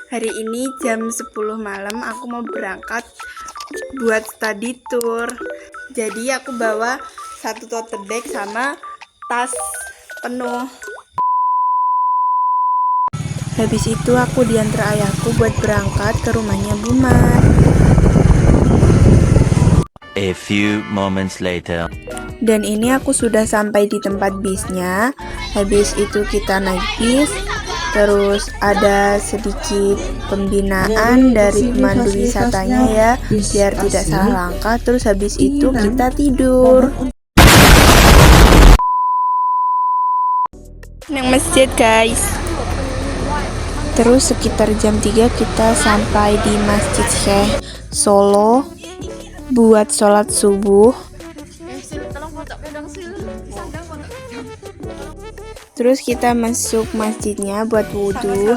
Hari ini jam 10 malam aku mau berangkat buat study tour. Jadi aku bawa satu tote bag sama tas penuh. Habis itu aku diantar ayahku buat berangkat ke rumahnya Bumat. A few moments later. Dan ini aku sudah sampai di tempat bisnya. Habis itu kita naik bis. Terus ada sedikit pembinaan dari pemandu wisatanya ya, biar tidak salah langkah. Terus habis itu kita tidur. Nang masjid guys. Terus sekitar jam 3 kita sampai di Masjid Syekh Solo buat sholat subuh. Terus kita masuk masjidnya buat wudhu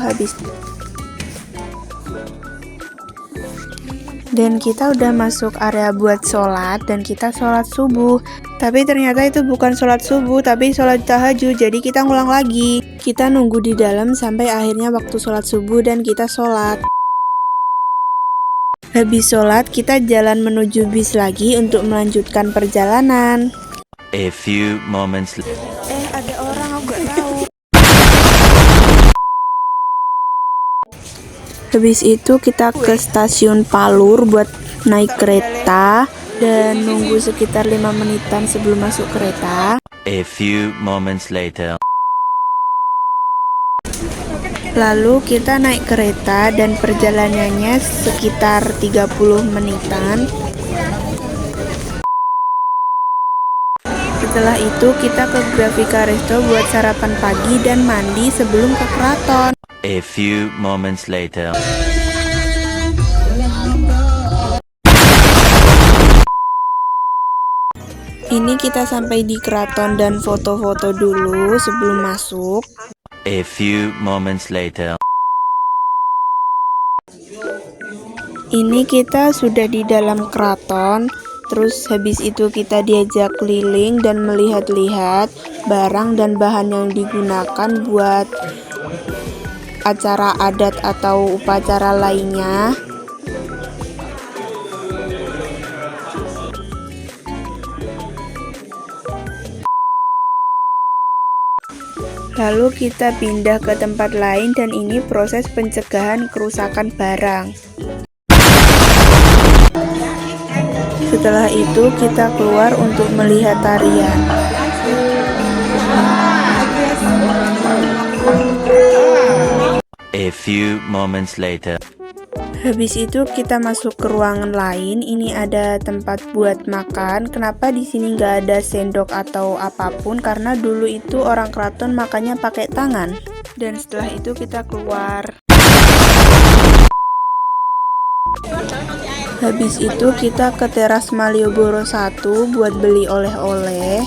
dan kita udah masuk area buat sholat dan kita sholat subuh. Tapi ternyata itu bukan sholat subuh tapi sholat tahajud, jadi kita ngulang lagi. Kita nunggu di dalam sampai akhirnya waktu sholat subuh dan kita sholat. Habis sholat kita jalan menuju bis lagi untuk melanjutkan perjalanan. A few moments later. Ada orang, aku gak tahu. Habis itu kita ke stasiun Palur buat naik kereta dan nunggu sekitar 5 menitan sebelum masuk kereta. A few moments later. Lalu kita naik kereta dan perjalanannya sekitar 30 menitan. Setelah itu kita ke Grafika Resto buat sarapan pagi dan mandi sebelum ke keraton. A few moments later. Ini kita sampai di keraton dan foto-foto dulu sebelum masuk. A few moments later. Ini kita sudah di dalam keraton. Terus habis itu kita diajak keliling dan melihat-lihat barang dan bahan yang digunakan buat acara adat atau upacara lainnya. Lalu kita pindah ke tempat lain dan ini proses pencegahan kerusakan barang. Setelah itu kita keluar untuk melihat tarian. A few moments later. Habis itu kita masuk ke ruangan lain. Ini ada tempat buat makan. Kenapa di sini nggak ada sendok atau apapun? Karena dulu itu orang keraton makannya pakai tangan. Dan setelah itu kita keluar. Habis itu kita ke teras Malioboro 1 buat beli oleh-oleh.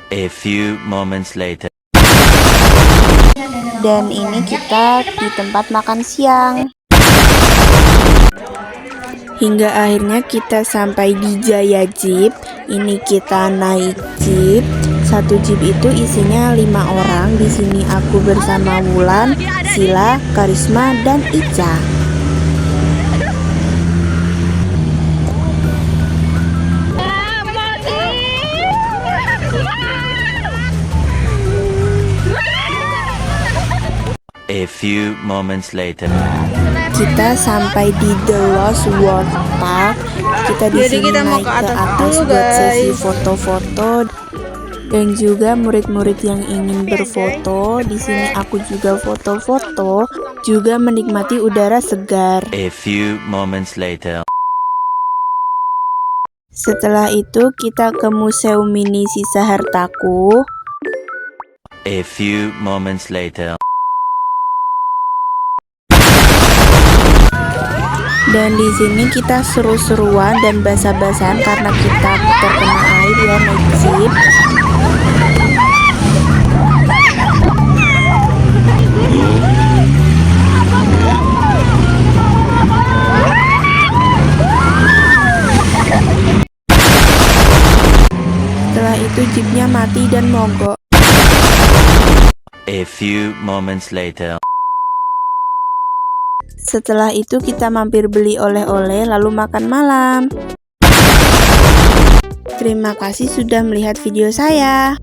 A few moments later. Dan ini kita di tempat makan siang. Hingga akhirnya kita sampai di Jaya Jeep. Ini kita naik jeep. Satu jeep itu isinya 5 orang. Di sini aku bersama Wulan, Sila, Karisma, dan Ica. A few moments later. Kita sampai di The Lost World Park. Kita di sini naik ke atas buat sesi foto-foto dan juga murid-murid yang ingin berfoto. Di sini aku juga foto-foto, juga menikmati udara segar. A few moments later. Setelah itu kita ke Museum Mini Sisa Hartaku. A few moments later. Dan di sini kita seru-seruan dan basah-basahan karena kita terkena air ya naik jeep. itu jeepnya mati dan mogok. A few moments later. Setelah itu kita mampir beli oleh-oleh lalu makan malam. Terima kasih sudah melihat video saya.